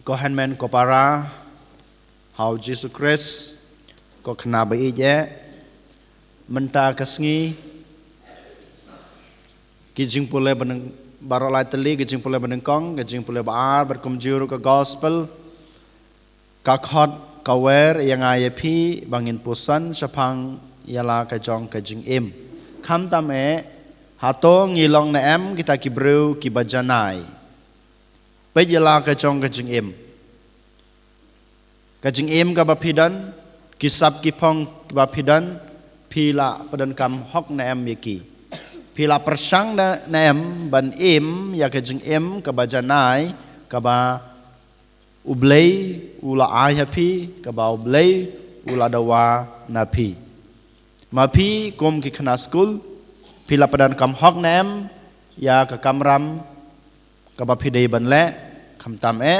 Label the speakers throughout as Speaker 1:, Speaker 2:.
Speaker 1: có hành men có para hào Jesus Christ có khna bai je menta kasngi kijing pule beneng barolai teli kijing pule beneng kong kijing pule baar berkumjuru ke gospel ka khot ka wer yang ai phi bangin pusan sapang yala ka jong ka jing im kham tam e hato ngilong na em kita kibreu ki bajanai pe yala ka jong ka jing im Kajing im ka bapidan kisap kipong bapidan pila padan kam hok na em yaki pila persang na em ban im ya kajing im ka bajanai ka ba ublei ula ayapi ka ba ublei ula dawa napi mapi kom ki khana school pila padan kam hok na em ya ka kamram ka bapidei ban le kham tam e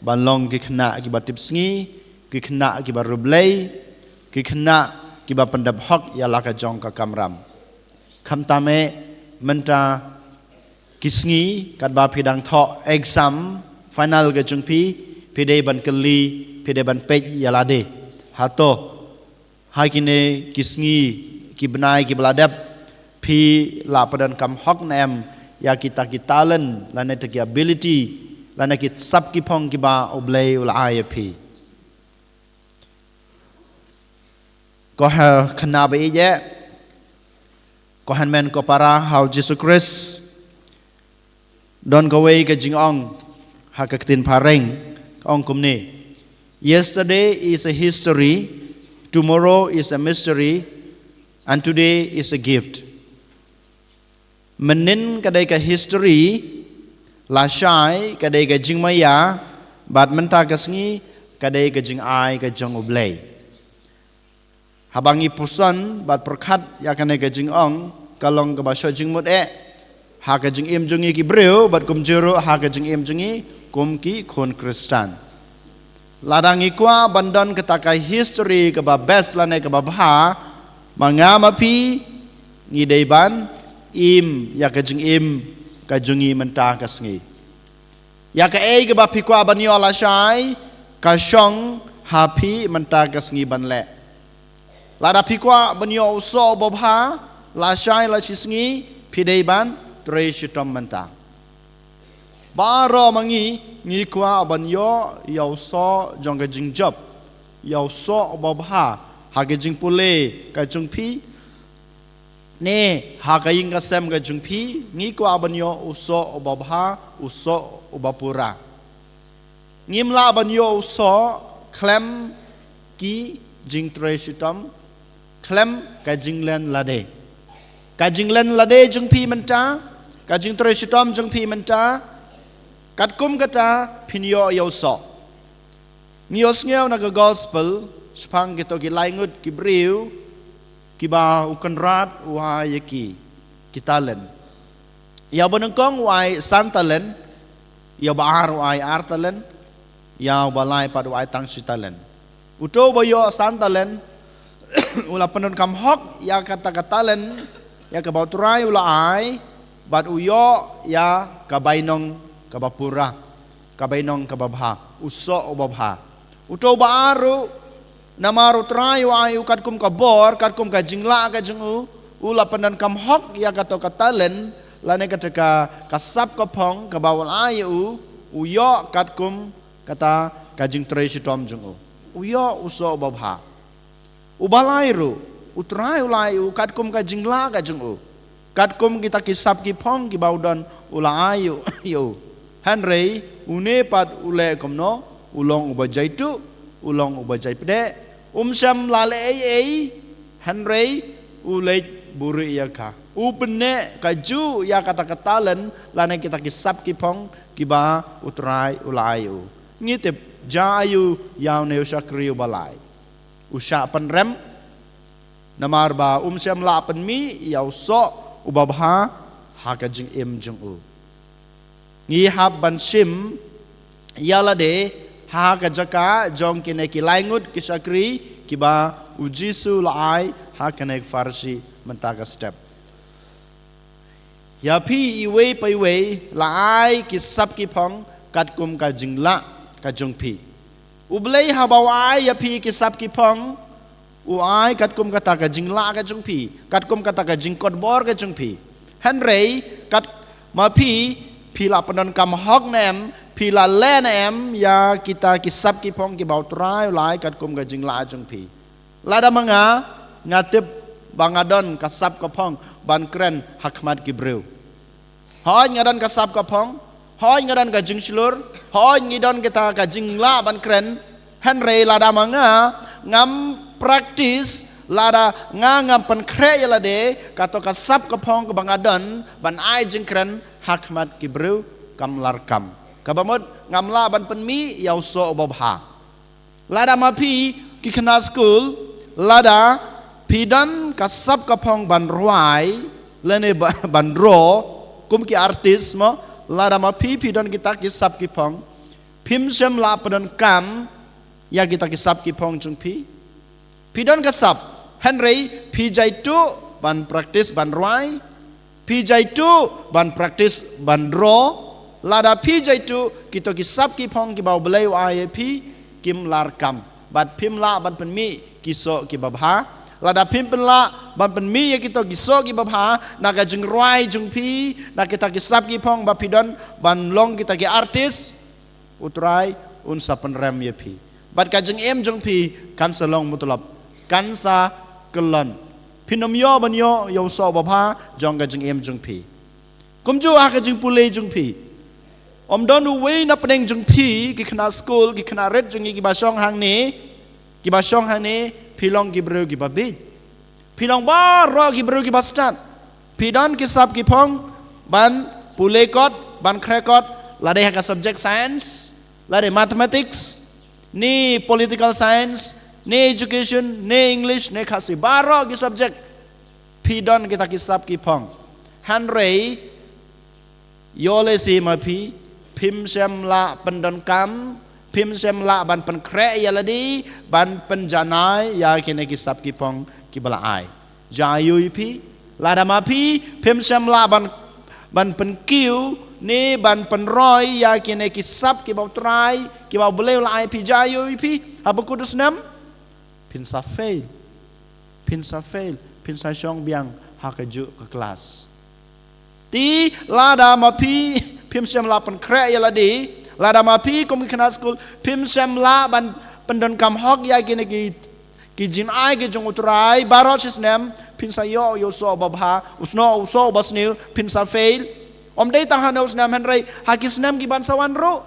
Speaker 1: ban long ki khana ki batip sngi ki khna ki barublei ki khna ki ba pandap hok ya la ka jong ka kamram kham tame menta kisngi kat ba phidang tho exam final ga jung pi phide ban kali phide ban pej ya la de hato hakine kisngi ki benai ki beladap phi la padan kam hok nem ya kita ki talent la ne ki ability la ne ki sap ki phong ki ba oblei ul ip có khana bai je có han men có para how Jesus Christ don go way ka jing ong ha ka tin pareng ong kum ni yesterday is a history tomorrow is a mystery and today is a gift menin ka dai ka history la shai ka dai ka jing maya bat menta ka sngi ka dai ka jing ai ka jong oblei habangi pusan bat perkhat ya kane ka jing ong kalong ka ba sho jing mut e ha ka jing im jungi ki breu bat kum jero ha ka jing im jungi kum ki khon kristan ladangi kwa bandan ka takai history ka ba best la ne ka ba bha mangama pi ngi dei ban im ya ka jing im ka jungi menta ka sngi ya ka e ka ba pi kwa ban yo la shai ka shong ha pi menta ka sngi ban le Lada pikwa banyo so bobha la shai la chisngi pidei ban tre shitom menta baro mangi ngi kwa banyo yau so jong ka jing job yau so bobha ha ka jing pule ka jung pi ne ha ka ying ka sem ka jung pi ngi kwa banyo uso bobha uso ubapura ngimla banyo so klem ki jing tre shitom klem ka jinglen lade jung pi menta ka jing tre shitom jung pi menta kat kum kata pinyo yo so ngios ngeu na ka gospel spang kito ki laingut ki briu ki ba ukanrat wa yaki kitalen ya bonengkong wai santalen ya baar wai artalen ya balai pad wai tang sitalen uto boyo santalen ula penon kam hok ya kata katalen ya ka bauturai ula ai bat uyo ya ka bainong ka bapura ka bainong ka babha uso babha uto baaru namaru trai wa ai ukat kum ka bor kat kum ka jingla ka jungu ula penon kam hok ya kata katalen lane kata ka sap ka phong ka bawal ai uyo kat kum kata ka jing tre shitom jungu uyo uso babha ubalairu utrai ulai katkum ka jingla ka jungu katkum kita kisap ki phong ki baudan ulai yo hanrei une pat ule komno ulong ubajaitu ulong ubajai pede umsam lale ei hanrei ule buri ya ka upene kaju ya kata katalen lane kita kisap ki phong ki ba utrai ulai ngitip jayu yaw ne usakri ubalai usha penrem namar ba umsem la penmi yau so ubabha haka jing im jung u ngi hab ban sim yala de haka jaka jong kine ki laingut ki sakri ki ba ujisu lai haka nek farsi mentaka step ya pi iwe pai we lai ki sap ki phong kat kum ka jing la ka jung phi ublei ha bawai ya phi ki sap ki phong uai kat kum kata ka jing la ka jung phi kat kum kata ka jing kot bor ka jung phi han rei kat ma phi la panon kam hok nem phi la le nem ya kita ki sap ki phong ki bau trai lai kat kum ka jing la jung phi la da manga ngatip bangadon ka sap ka phong ban kren hakmat ki breu hoi ngadan ka sap ka phong hoi ngadan ka jing slur hoi ngidon kita ka jing la ban kren han rei la da manga ngam practice lada ngam pen kre yala de kato kasap kapong ke bangadon ban ai jing kren hakmat kibru kam larkam kabamot ngam la ban pen mi yaw so bobha lada mapi ki kena school lada pidan kasap kapong ban ruai lene ban ro kum ki artis mo lada mapi pidan kita kisap kipong pim sem la padan kam ya kita kisap kipong jung pi pidon kasap Henry pijai tu ban praktis ban ruai pijai tu ban praktis ban ro lada pijai tu kita kisap ki phong ki bau belai ai pi kim lar kam bat pim la ban pen mi kiso ki babha lada pim pen la ban pen mi ya kita kiso ki babha naga jeng ruai jeng pi na kita kisap ki phong ba pidon ban long kita ki artis utrai unsa pen rem ya pi bat ka jeng em jeng pi kan selong mutulap kansa kelon pinom yo ban yo yo so babha jong ka jing em jung phi kumju a ka jing pulei jung phi om don we na peneng jung phi ki khna school ki khna red jung ki ba song hang ni philong ki bro ki ba bi philong ba ro ki bro ki ba start pidon ki sap ki phong ban pulei kot ban khre kot la de ka subject science la de mathematics ni political science ne education, ne English, ne khasi baro ki subject pidon kita kisap ki phong hanrei yole si ma pi pim sem la pendon kam pim sem la ban pen kre ya ladi ban penjanai ya kene kisap ki phong ki bala ai jayui pi lada ma pi pim sem la ban pen kiu ne ban pen roy ya kene kisap ki bau trai ki bau beleu la ai pi jayui pi apa kudus nam pinsa fail pinsa syong biang hakaju ke kelas ti lada mapi pim sem la pen kre ya ladi lada mapi kom kena school pim sem la ban pendon kam hok ya kini ki jin ai ki jong utrai baro sisnem pinsa yo so babha usno basniu pinsa fail om dei tang hanau snam henrei hakisnem ki ban sawan ro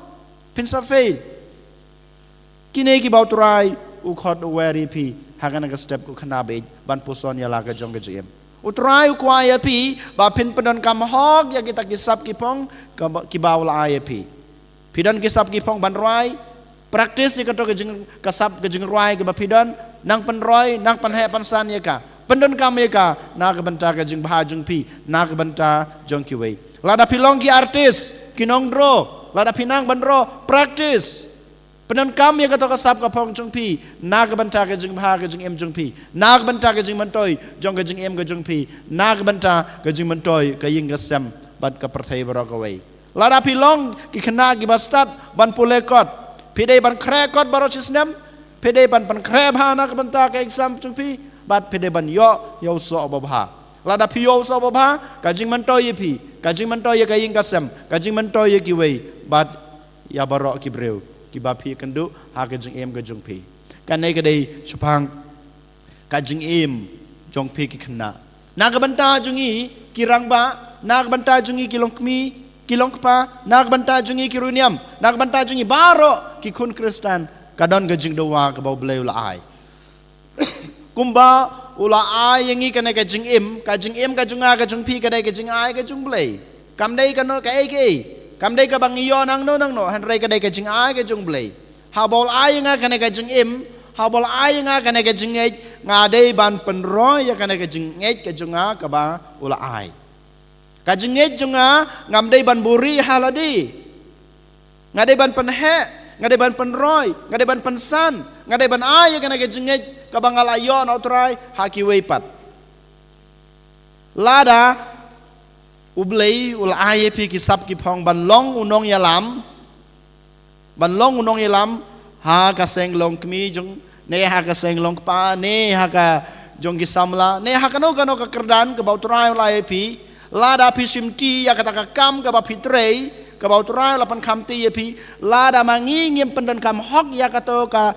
Speaker 1: pinsa fail kini ki bau turai ukhot weri pi hagan ka step ku khana be ban puson ya la ka jong ka jem utrai kwa ya pi ba pin pendon kam hok ya kita kisap ki pong ki baul ai pi pidon kisap ki pong ban roi praktis ya ka to ka jeng kasap ka jeng roi ka ba pidon nang pen roi nang pen he pan san ya ka pendon kam ya ka na ka banta ka jeng bha jeng pi na ka banta jong ki wei lada pilong ki artis kinong dro lada pinang ban ro praktis penon kam ya kato kasap ka phong jung pi na ka banta ka jing bha ka jing em jung pi na ka banta ka jing mantoi jong ka jing em ka jung pi na ka banta ka jing mantoi ka ying ka sem bat ka perthai baro ka wei lada pilong ki khna ki bastat ban pule kot pidei ban kre kot baro chisnem pidei ban kre bha na ka banta ka exam jung pi bat pidei ban yo so babha lada pi yo so babha ka jing mantoi pi ka jing mantoi ka ying ka sem ka jing mantoi ki wei bat ya baro ki breu ki ba phi kandu ha ka jing em ka jung phi kan nei ka dei chupang ka jing em jong phi ki khna na ka banta jungi ki rangba na ka banta jungi ki longkmi ki longkpa na ka banta jungi ki runiam na ka banta jungi baro ki khun kristan ka don ka jing dowa ka bau bleu la ai kumba ula ai yangi ka nei ka jing em ka junga ka jung phi ka dei ka jing ai ka jung blei kam dei ka no ka ai ke kam dei ka bang iyo nang no han rei ka dei ka jing ai ka jung blei ha bol ai nga ka ne ka jing im ha bol ai nga ka ne ka jing ngej nga dei ban pen ro ya ka ne ka jing ngej ka junga ka ba ula ai ka jing ngej junga ngam dei ban buri haladi nga dei ban pen he nga dei ban pen roi nga dei ban pen san nga dei ban ai ya ka ne ka jing ngej ka bangal ayo no trai ha ki wei pat lada ublei ul ai pi ki sap ki phong ban long unong ya lam ban long unong ilam ha ka seng long kmi jong ne ha ka seng long pa ne ha ka jong ki samla ne ha kano ka kerdan ka bau turai la pi la da pi simti ya kata ka kam ka ba fitrei ka bau turai la pan kam ti pi la da mangi ngim pendan kam hok ya kato ka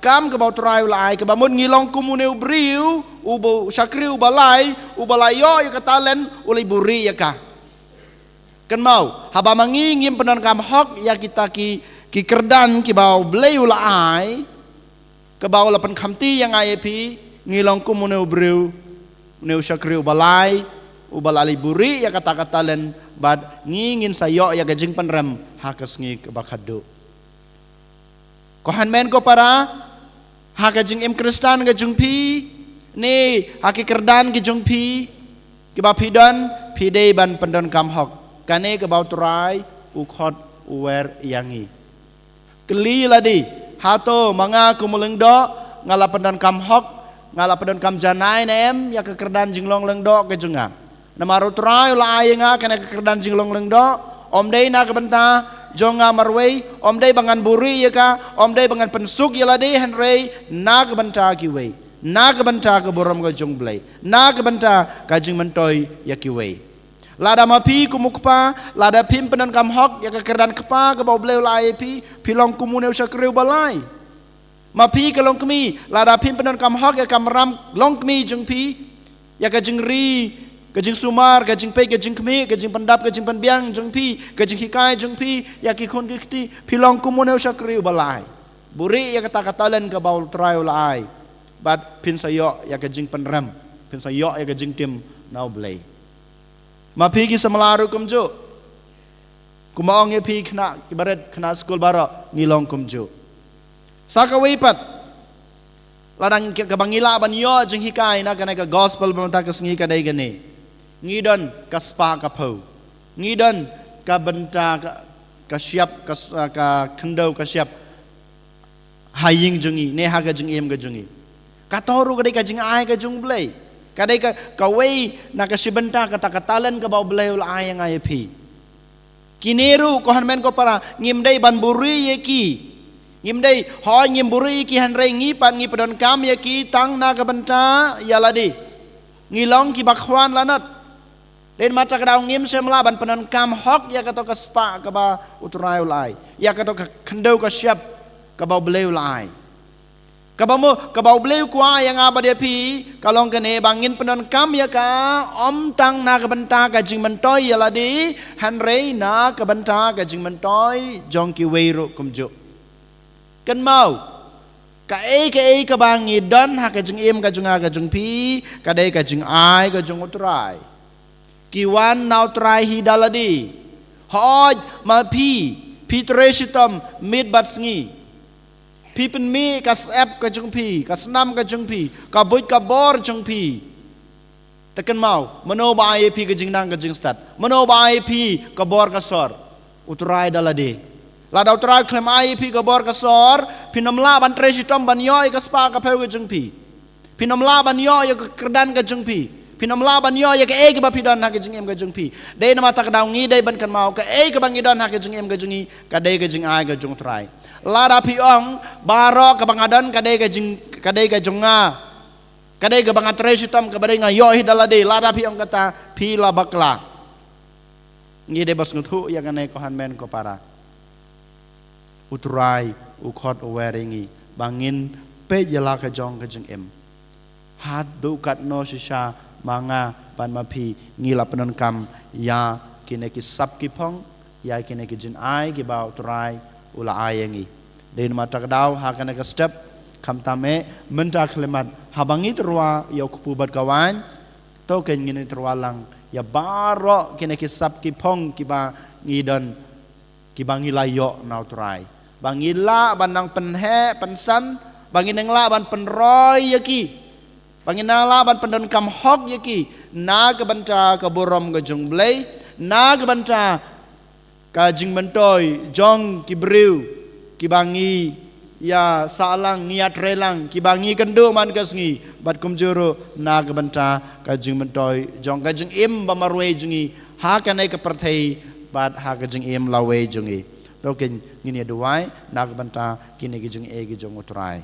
Speaker 1: kam ka bau turai la ai ka ba mun ngilong kumune ubriu ubo sakri ubalai yo ya kata len ulai buri ya ka kan mau haba mangi ngim pendan kam hok ya kita ki kerdan ki bau blei la ai ka bau la pan kam ti yang ai pi ngilong kumune ubriu ne sakri ubalai buri ya kata len bad ngingin sayo ya gajing penrem hakas ngi bakado kohan men ko para hakajing im kristan gajung pi ni haki kerdan gajung pi ki ba pidon pidei ban pendon kam hok kane ke bau turai ukhot uwer yangi keli ladi hato manga kumuleng do ngala pendon kam hok ngala pendon kam janai nem ya ke kerdan jinglong leng do gajunga namaru turai la ayinga kena kekerdan jinglong leng do om dei na kebenta jonga marwei om dei bangan buri ya ka om dei bangan pensuk ya ladi henrei na kebenta kiwei na kebenta ke borom ke jong blai na kebenta ka jing mentoi ya kiwei lada mapi kumukpa lada pim penan kam hok ya kekerdan kepa ke bau blai la pi pilong kumune usah kreu balai mapi ke long kemi lada pim penan kam hok ya kamram long kemi jong pi ya ka jing ri kajing sumar, kajing pei, kajing kemi, kajing pendap, kajing penbiang, jeng pi, kajing hikai, jeng pi, ya kikun kikti, pilong kumune usah kriu balai. Buri ya kata len ke bau terayu lai. Bat pin sayo ya kajing penrem, pin sayo ya kajing tim nau belai. Ma pi ki semelaru kumju. Kumaong ya pi kena kibaret kena skul baro ngilong kumju. Saka wipat. Ladang kabangila ban yo jeng hikai na kana ka gospel bamta kesngi kadai gani. Ngidon kaspa kapau ngidon ka benta ka siap ka kendau ka siap haying jungi ne ha ga jung em ga jungi ka toru kadai ka jing ai ka jung blai kadai ka wei na ka sibenta ka takatalan ka bau blai ul ai ngai pi kineru ko han men ko para ngim dai ban buri ye ki ngim dai ho ngim buri ki han rei ngi pan ngi padon kam ye ki tang na ka benta ya ladi ngilong ki bakhwan lanat dan mata kadau ngim semla ban penan kam hok ya kato ka spa ka ba uturai ulai ya kato ka kendau ka siap ka bau beleu ulai ka bau beleu kwa yang aba dia pi kalong kene bangin penan kam ya ka om tang na ka benta ka jing mentoi ya ladi han rei na ka benta ka jing mentoi jong ki weiro kumju kan mau ka ka bangi don ha ka jing em ka jung pi ka dei ka jing ai ka jung uturai kiwan nau trai hidaladi hoj ma pi tresitam mid batsngi pi pen mi kas ep ka jung pi kas nam ka jung pi ka buit ka bor jung pi tekan mau meno ba ai pi ka jing nang ka jing stat meno ba ai pi ka bor ka sor uturai daladi lada uturai klem ai pi ka bor ka sor pinamla ban tresitam ban yoi ka spa ka peu ka jung pi pinamla ban yoi ka kerdan ka jung pi pinam laban yo ya ke ba pidon ha ke jing em ga jung pi dei na mata kadau ngi dei ban kan mau ke ke bang idon ha ke jing em ga jungi ka dei ga jing ai ga jung trai la da pi ong baro ka bang adon ka dei ga junga ka dei ga bang atre sitam ka badai nga yo hi dala dei la da pi ong kata pi la bakla ngi dei bas nguthu ya kan ko han men ko para utrai ukhot weringi bangin pe yala ka jong ka jing em hat du kat no sisa manga pan mapi ngila penon kam ya kine ki sap ki pong ya kine ki jin ai ki bau trai ula ayangi den mata kadau ha kana ka step kam tame menta klemat habangi terwa ya kupubat kawan to ken ngine terwalang ya baro kine ki sap ki pong ki ba ngidon ki bangila yo nau trai bangila banang penhe pensan bangin la ban penroy ya ki Panginala ban pendon kam hok yaki na ke banta ke borom ke jong blai na ke banta ka jing mentoi jong ki briu ki bangi ya salang niat relang ki bangi kendo man kasngi bat kumjuro na ke banta ka jing mentoi jong ka jing im ba marwe jungi ha kanai ke perthei bat ha ka jing im lawe jungi to ken ngini duai nak banta kini gi jing e gi jong utrai